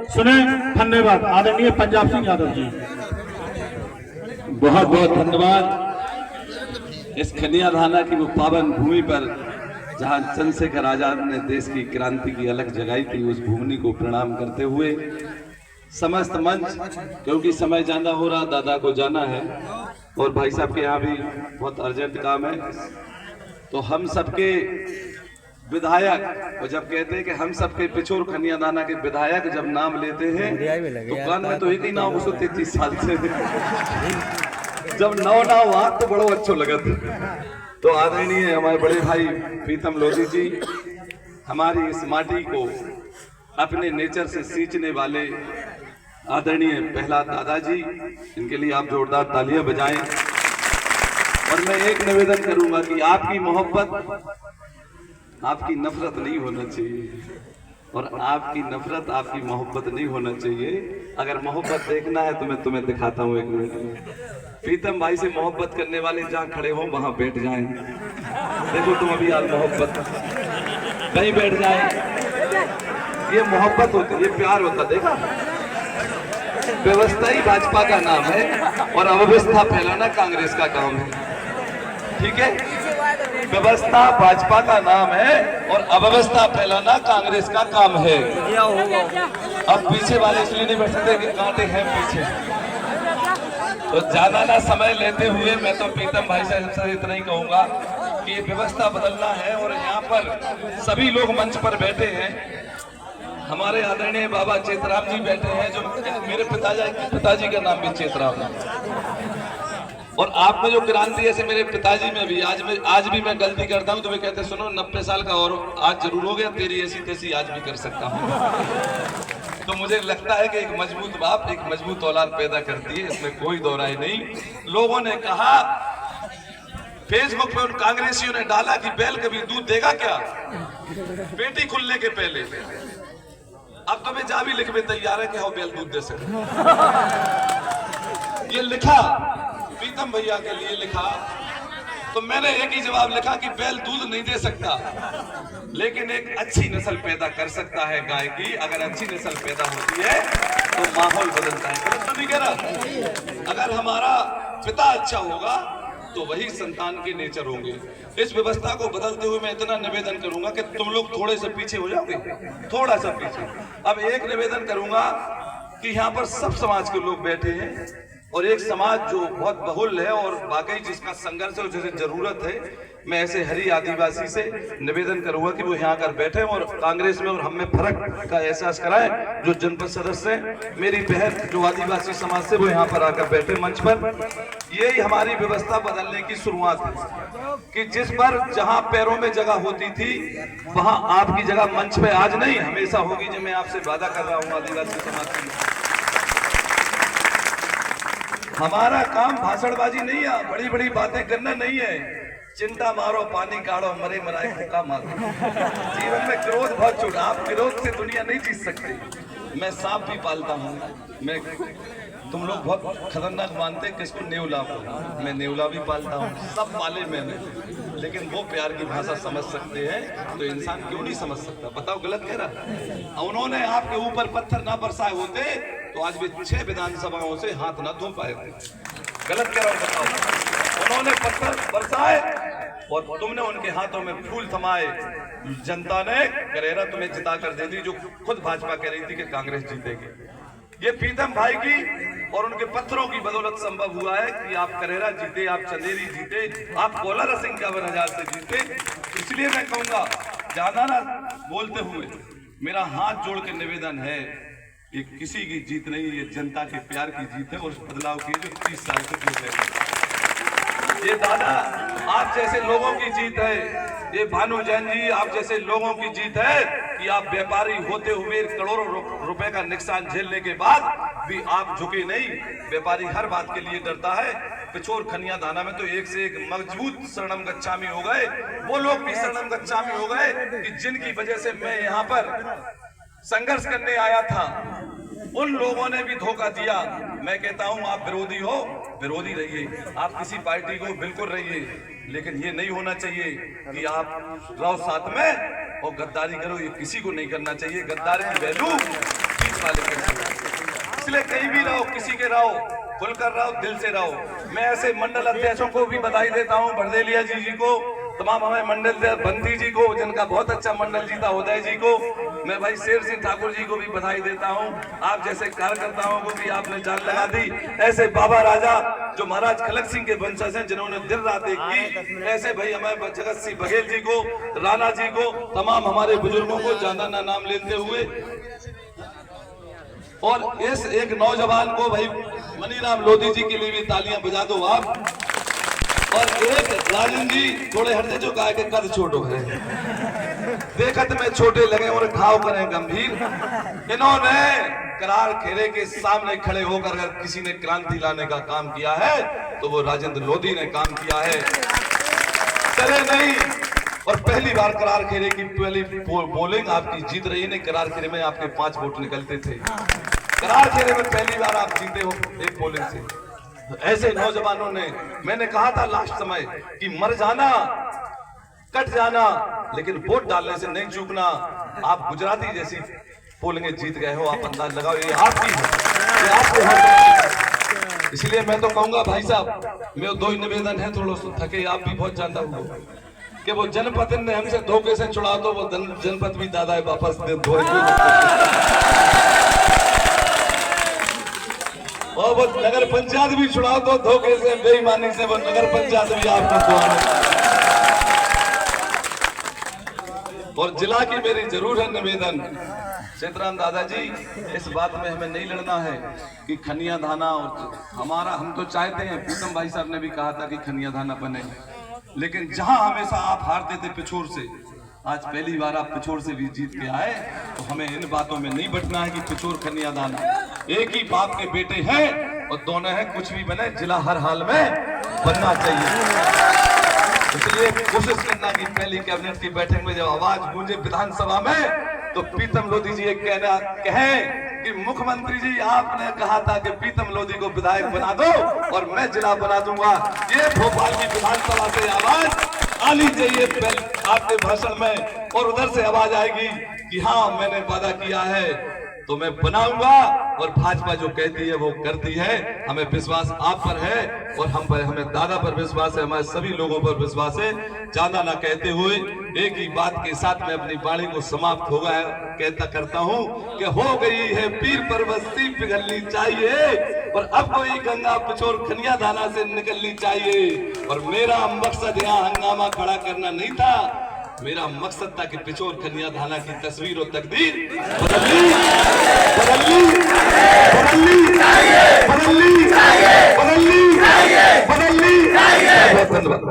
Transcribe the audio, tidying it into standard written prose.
सुने। धन्यवाद आदरणीय पंजाब सिंह यादव जी। बहुत बहुत धन्यवाद। इस खनिया धाना की वो पावन भूमि पर जहां चंद्रशेखर आजाद ने देश की क्रांति की अलग जगाई थी, उस भूमि को प्रणाम करते हुए समस्त मंच, क्योंकि समय ज्यादा हो रहा, दादा को जाना है और भाई साहब के यहाँ भी बहुत अर्जेंट काम है, तो हम सबके विधायक, और जब कहते हैं कि हम सबके पिछोर खनिया दाना के विधायक जब नाम लेते हैं तो कान में तो एक ही नाम 133 साल से जब नौ हुआ तो बड़ो अच्छो लगत। तो आदरणीय हमारे बड़े भाई प्रीतम लोधी जी, हमारी इस माटी को अपने नेचर से सींचने वाले आदरणीय प्रहलाद दादाजी, इनके लिए आप जोरदार तालियां बजाएं। और मैं एक निवेदन करूंगा कि आपकी मोहब्बत, आपकी नफरत नहीं होना चाहिए, और आपकी नफरत आपकी मोहब्बत नहीं होना चाहिए। अगर मोहब्बत देखना है तो मैं तुम्हें दिखाता हूँ एक मिनट में। प्रीतम भाई से मोहब्बत करने वाले जहाँ खड़े हो वहां बैठ जाएं। देखो तुम अभी यार मोहब्बत कहीं बैठ जाएं, ये मोहब्बत होती है, ये प्यार होता। देखा, व्यवस्था ही भाजपा का नाम है और अव्यवस्था फैलाना कांग्रेस का काम है। ठीक है, व्यवस्था भाजपा का नाम है और अव्यवस्था फैलाना कांग्रेस का काम है। अब पीछे वाले इसलिए नहीं बैठ सकते कि कांटे हैं पीछे, तो ज्यादा ना समय लेते हुए मैं तो प्रीतम भाई से इतना ही कहूंगा कि व्यवस्था बदलना है। और यहाँ पर सभी लोग मंच पर बैठे हैं, हमारे आदरणीय बाबा चेतराम जी बैठे हैं, जो मेरे पिताजी का नाम भी चेतराम है। और आप में जो क्रांति ऐसे मेरे पिताजी में भी, आज भी मैं गलती करता हूं तो वे कहते सुनो 90 साल का और आज जरूर हो गया, तेरी ऐसी तैसी आज भी कर सकता हूं। तो मुझे लगता है कि एक मजबूत बाप एक मजबूत औलाद पैदा करती है, इसमें कोई दो राय नहीं। लोगों ने कहा, फेसबुक पे उन कांग्रेसियों ने डाला कि बैल कभी दूध देगा क्या, पेटी खुलने के पहले। अब तो मैं जा भी लिखने तैयार है कि हाँ बैल दूध दे सके। ये लिखा प्रीतम भैया के लिए लिखा, तो मैंने एक ही जवाब लिखा कि बैल दूध नहीं दे सकता, लेकिन एक अच्छी नस्ल पैदा कर सकता है गाय की। अगर अच्छी नस्ल पैदा होती है तो माहौल बदलता है। तो नहीं कह रहा, अगर हमारा पिता अच्छा होगा तो वही संतान के नेचर होंगे। इस व्यवस्था को बदलते हुए मैं इतना निवेदन करूंगा कि तुम लोग थोड़े से पीछे हो जाओगे, थोड़ा सा पीछे। अब एक निवेदन करूंगा कि यहाँ पर सब समाज के लोग बैठे हैं और एक समाज जो बहुत बहुल है और वाकई जिसका संघर्ष है, जिसे जरूरत है, मैं ऐसे हरी आदिवासी से निवेदन करूंगा कि वो यहाँ कर बैठे और कांग्रेस में और हम में फर्क का एहसास कराएं। जो जनपद सदस्य हैं, मेरी बहन जो आदिवासी समाज से, वो यहाँ पर आकर बैठे मंच पर। यही हमारी व्यवस्था बदलने की शुरुआत है कि जिस पर जहाँ पैरों में जगह होती थी वहां आपकी जगह मंच पे आज नहीं, हमेशा होगी। जो मैं आपसे वादा कर रहा हूँ आदिवासी समाज की, हमारा काम भाषणबाजी नहीं है, बड़ी बड़ी बातें करना नहीं है। चिंता मारो, पानी काढ़ो, मरे मराए फूका मारो। जीवन में क्रोध बहुत छोटा, आप क्रोध से दुनिया नहीं जीत सकते। मैं सांप भी पालता हूँ, मैं, तुम लोग बहुत खतरनाक मानते हैं किसको, नेवला को, मैं नेवला भी पालता हूँ, सब पाले मैंने। लेकिन वो प्यार की भाषा समझ सकते हैं तो इंसान क्यों नहीं समझ सकता? बताओ गलत कह रहा? उन्होंने आपके ऊपर पत्थर ना बरसाए होते तो आज भी 6 विधानसभाओं से हाथ ना धो पाए थे। गलत कह रहा हूं? बताओ। उन्होंने पत्थर बरसाए और तुमने उनके हाथों में फूल थमाए। जनता ने करेरा तुम्हें जिता कर दे दी, जो खुद भाजपा कह रही थी कि कांग्रेस जीतेगी। ये प्रीतम भाई की और उनके पत्थरों की बदौलत संभव हुआ है कि आप करेरा जीते, आप चंदेरी जीते, आप कोलारा सिंह 51,000 से जीते। इसलिए मैं कहूंगा, ज्यादा ना बोलते हुए मेरा हाथ जोड़ के निवेदन है, ये किसी की जीत नहीं, ये जनता के प्यार की जीत है और उस बदलाव की जो 30 साल से जीत है। ये दादा आप जैसे लोगों की जीत है, ये भानु जैन जी आप जैसे लोगों की जीत है कि आप व्यापारी होते हुए करोड़ों रुपए का नुकसान झेलने के बाद भी आप झुके नहीं। व्यापारी हर बात के लिए डरता है। पिछोर खनिया दाना में तो एक से एक मजबूत शरणम गच्छामी हो गए, वो लोग भी शरणम गच्छामी हो गए कि जिनकी वजह से मैं यहाँ पर संघर्ष करने आया था, उन लोगों ने भी धोखा दिया। मैं कहता हूं आप विरोधी हो, विरोधी रहिए, आप किसी पार्टी को बिल्कुल रहिए, लेकिन ये नहीं होना चाहिए कि आप रहो साथ में और गद्दारी करो। ये किसी को नहीं करना चाहिए। गद्दार की वैल्यू मालिक है। इसलिए कहीं भी रहो, किसी के रहो, खुलकर रहो, दिल से रहो। मैं ऐसे मंडल अध्यक्षों को भी बधाई देता हूँ, बरदेलिया जी को, तमाम हमें मंडल बंदी जी को, जिनका बहुत अच्छा मंडल जीता, उदय जी को, मैं भाई शेर सिंह ठाकुर जी को भी बधाई देता हूँ। आप जैसे कार्यकर्ताओं को भी आपने जान लगा दी। ऐसे बाबा राजा जो महाराज खलक सिंह के वंशज हैं, जिन्होंने दिन रात एक की, ऐसे भाई हमारे जगत सिंह बघेल जी को, राणा जी को, तमाम हमारे बुजुर्गों को ज्यादा ना नाम लेते हुए, और इस एक नौजवान को भाई मनीराम लोधी जी के लिए भी तालियां बजा दो आप। और एक राजन जी थोड़े हटते जो कहा कि कद छोटो है, देखत में छोटे लगे और घाव करें गंभीर। इन्होंने करार खेरे के सामने खड़े होकर अगर किसी ने क्रांति लाने का काम किया है तो वो राजेंद्र लोधी ने काम किया है, चले नहीं। और पहली बार करार खेरे की पहली बोलिंग आपकी जीत रही है। करार खेरे में आपके 5 वोट निकलते थे, करार खेरे में पहली बार आप जीते हो एक बोलिंग से। ऐसे नौजवानों ने, मैंने कहा था लास्ट समय कि मर जाना, कट जाना, लेकिन वोट डालने से नहीं चूकना। आप गुजराती जैसी पोलिंग जीत गए हो, आप अंदाज लगाओ ये आपकी है, ये आपके हाथ। इसलिए मैं तो कहूंगा भाई साहब, मेरे 2 ही निवेदन है, थोड़ा थके आप भी बहुत जानता हूँ कि वो जनपद ने हमसे धोखे से छुड़ा दो, वो जनपद भी दादा वापस दे दो, और वो नगर पंचायत भी छुड़ा दो धोखे से, बेईमानी से, वो नगर पंचायत भी आपको दुआ। और जिला की मेरी जरूर है निवेदन, सीताराम दादाजी, इस बात में हमें नहीं लड़ना है कि खनिया धाना, और हमारा, हम तो चाहते हैं, प्रीतम भाई साहब ने भी कहा था कि खनिया धाना बने, लेकिन जहां हमेशा आप हारते थे पिछोर से, आज पहली बार आप पिछोर से भी जीत के आए, तो हमें इन बातों में नहीं बटना है कि पिछोर खनिया दाना, एक ही बाप के बेटे हैं और दोनों हैं, कुछ भी बने जिला हर हाल में बनना चाहिए। इसलिए कोशिश करना कि पहली कैबिनेट की बैठक में जब आवाज गूंजे विधानसभा में, तो प्रीतम लोधी जी एक कहना कहें कि मुख्यमंत्री जी आपने कहा था कि प्रीतम लोधी को विधायक बना दो और मैं जिला बना दूंगा। ये भोपाल की विधानसभा से आवाज आनी चाहिए आपके भाषण में, और उधर से आवाज आएगी कि हाँ मैंने वादा किया है तो मैं बनाऊंगा, और भाजपा जो कहती है वो करती है। हमें विश्वास आप पर है और हम पर, हमें दादा पर विश्वास है, हमारे सभी लोगों पर विश्वास है। ज्यादा ना कहते हुए एक ही बात के साथ मैं अपनी वाणी को समाप्त हो गया कहता करता हूँ कि हो गई है पीर परवस्ती पिघलनी चाहिए, और अब कोई गंगा पिछोर खनिया दाना से निकलनी चाहिए। और मेरा मकसद यहाँ हंगामा खड़ा करना नहीं था, मेरा मकसद था कि पिछोर खनिया धाना की तस्वीर और तकदीर बदलनी, बदलनी, बदलनी, बदलनी, बदलनी, बदलनी। बहुत धन्यवाद।